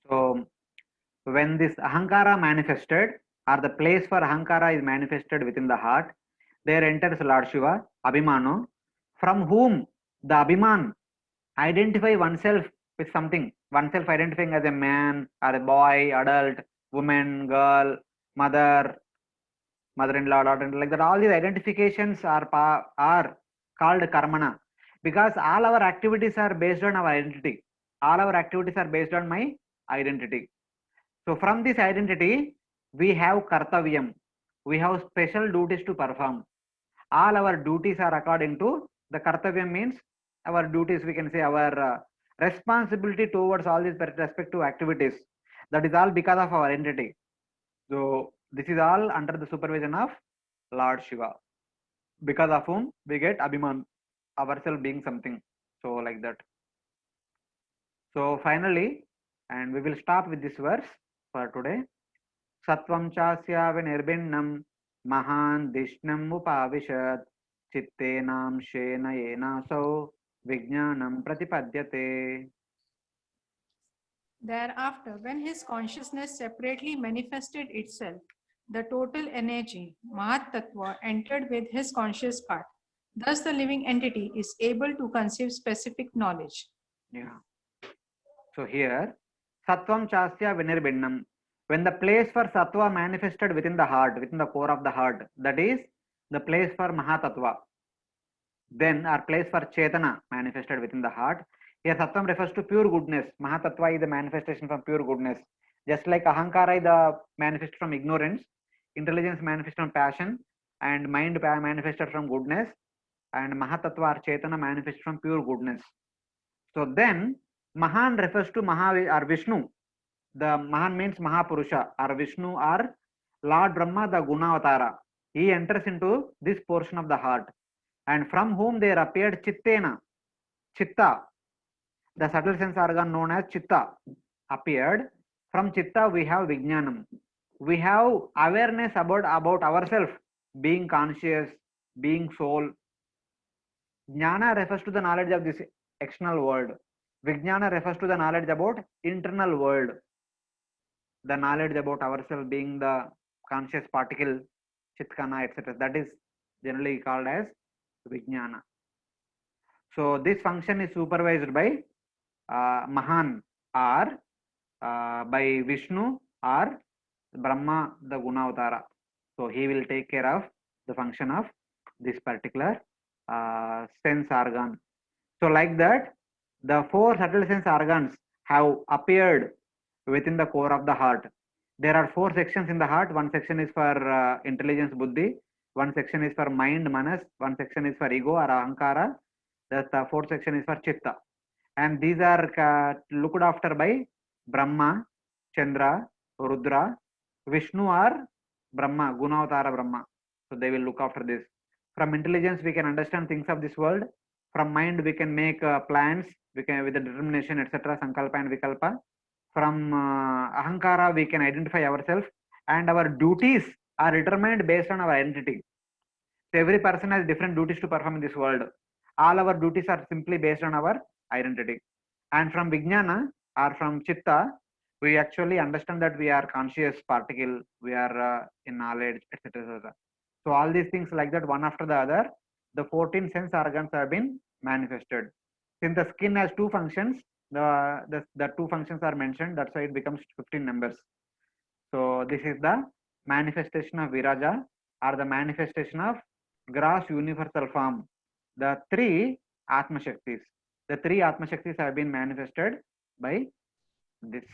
So when this Ahankara manifested, or the place for Ahankara is manifested within the heart, there enters Lord Shiva, Abhimano, from whom the Abhiman identify oneself with something, oneself identifying as a man or a boy, adult, woman, girl, mother, mother-in-law, daughter-in-law, like that. All these identifications are called karmana, because all our activities are based on our identity. All our activities are based on my identity. So from this identity, we have kartavyam. We have special duties to perform. All our duties are according to the kartavyam, means our duties, we can say our responsibility towards all these respective activities. That is all because of our identity. So this is all under the supervision of Lord Shiva, because of whom we get Abhiman, ourselves being something. So like that. So finally, and we will stop with this verse for today. Sattvam chasya vinirbinnam mahan dishnam upavishat chittenam shena yenasau vijnanam pratipadyate. Thereafter, when his consciousness separately manifested itself, the total energy, Mahat Tattva, entered with his conscious part. Thus, the living entity is able to conceive specific knowledge. Yeah. So here, Sattvam chasya vinirbinnam. When the place for Sattva manifested within the heart, within the core of the heart, that is the place for Mahatattva. Then our place for Chetana manifested within the heart. Here Sattvam refers to pure goodness. Mahatattva is the manifestation from pure goodness. Just like Ahankara is the manifest from ignorance, intelligence manifested from passion, and mind manifested from goodness, and Mahatattva or Chetana manifested from pure goodness. So then Mahan refers to Maha or Vishnu. The Mahan means Mahapurusha or Vishnu or Lord Brahma, the Gunavatara. He enters into this portion of the heart, and from whom there appeared Chittena, Chitta, the subtle sense organ known as Chitta, appeared. From Chitta we have Vijnanam. We have awareness about ourselves, being conscious, being soul. Jnana refers to the knowledge of this external world. Vijnana refers to the knowledge about internal world. The knowledge about ourselves being the conscious particle, Chitkana, etc. That is generally called as Vijnana. So this function is supervised by Mahan or by Vishnu or Brahma, the Gunavatara. So he will take care of the function of this particular sense organ. So like that, the four subtle sense organs have appeared within the core of the heart. There are four sections in the heart. One section is for intelligence, buddhi. One section is for mind, manas. One section is for ego or ahankara. The fourth section is for chitta. And these are looked after by Brahma, Chandra, Rudra, Vishnu or Brahma, Gunavatara Brahma. So they will look after this. From intelligence we can understand things of this world. From mind we can make plans, we can with the determination, etc., sankalpa and vikalpa. From ahankara we can identify ourselves, and our duties are determined based on our identity. So every person has different duties to perform in this world. All our duties are simply based on our identity. And from Vijnana or from Chitta, we actually understand that we are conscious particle, we are in knowledge, etc. So all these things like that, one after the other, the 14 sense organs have been manifested. Since the skin has two functions, the two functions are mentioned, that's why it becomes 15 numbers. So this is the manifestation of Viraja or the manifestation of gross universal form. The three Atma Shaktis. The three Atma Shaktis have been manifested by this.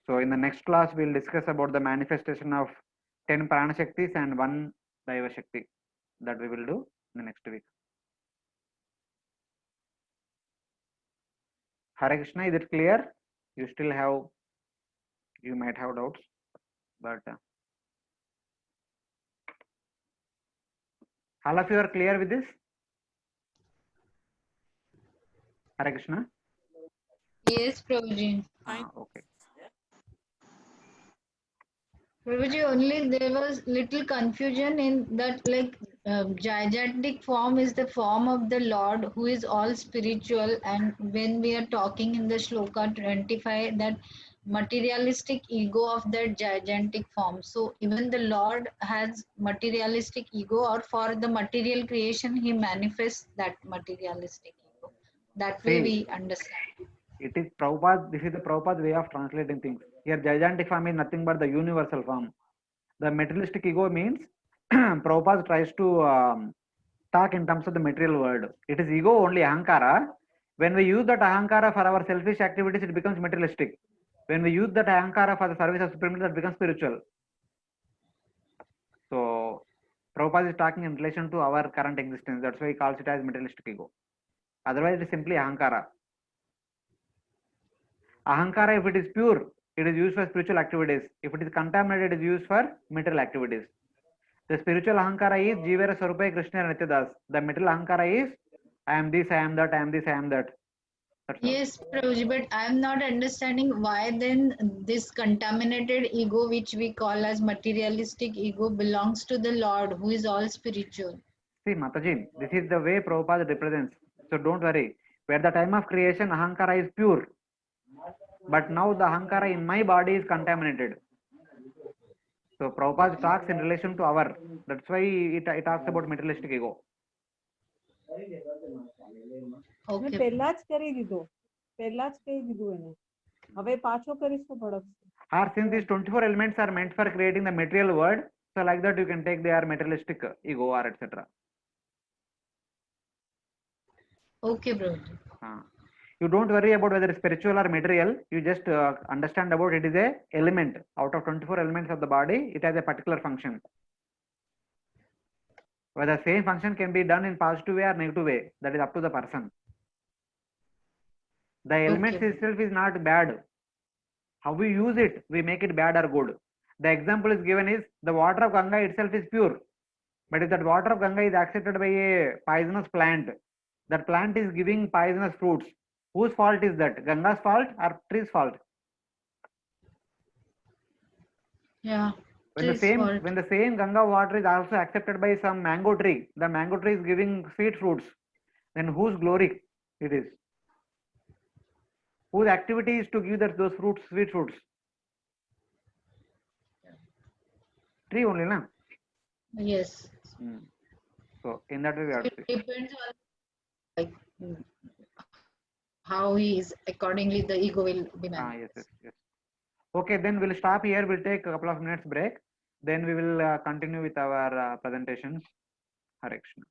So in the next class, we'll discuss about the manifestation of 10 Prana Shaktis and 1 Daiva Shakti. That we will do in the next week. Hare Krishna, is it clear? You still have, you might have doubts, but all of you are clear with this? Hare Krishna? Yes, Prabhuji. Okay. Prabhuji, only there was little confusion in that, like Gigantic form is the form of the Lord who is all spiritual. And when we are talking in the shloka 25, that materialistic ego of that gigantic form. So even the Lord has materialistic ego, or for the material creation, he manifests that materialistic ego. That way See, we understand. it is Prabhupada, this is the Prabhupada way of translating things. Here, gigantic form is nothing but the universal form. The materialistic ego means Prabhupada tries to talk in terms of the material world. It is ego only, ahankara. When we use that ahankara for our selfish activities, it becomes materialistic. When we use that ahankara for the service of supreme, that becomes spiritual. So, Prabhupada is talking in relation to our current existence. That's why he calls it as materialistic ego. Otherwise, it is simply ahankara. Ahankara, if it is pure, it is used for spiritual activities. If it is contaminated, it is used for material activities. The spiritual ahankara is Jivera Swarupa Krishna Nityadas. The material ahankara is I am this, I am that, I am this, I am that. That's all. Yes, Prabhuji, but I am not understanding why then this contaminated ego, which we call as materialistic ego, belongs to the Lord, who is all spiritual. See, Mataji, this is the way Prabhupada represents. So don't worry. At the time of creation, ahankara is pure. But now the ahankara in my body is contaminated. So Prabhupada talks in relation to our. That's why it talks about materialistic ego. Okay. પહેલા જ કરી દીધો પહેલા જ કહી દીધું એને હવે પાછો કરીશ તો ભડકશે Or since these 24 elements are meant for creating the material world, so like that you can take they are materialistic ego or etc. Okay, Prabhuji. You don't worry about whether it's spiritual or material. You just understand about it is a element out of 24 elements of the body. It has a particular function. Whether same function can be done in positive way or negative way, that is up to the person. The elements Okay. itself is not bad. How we use it, we make it bad or good. The example is given is the water of Ganga itself is pure. But if that water of Ganga is accepted by a poisonous plant, that plant is giving poisonous fruits. Whose fault is that? Ganga's fault or tree's fault? Yeah. When the same Ganga water is also accepted by some mango tree, the mango tree is giving sweet fruits, then whose glory it is? Whose activity is to give those fruits, sweet fruits? Tree only, na? Yes. So in that way we have It to see. depends on like how he is, accordingly the ego will be manifest. Yes. Okay, then we'll stop here. We'll take a couple of minutes break. Then we will continue with our presentations. Hare Krishna.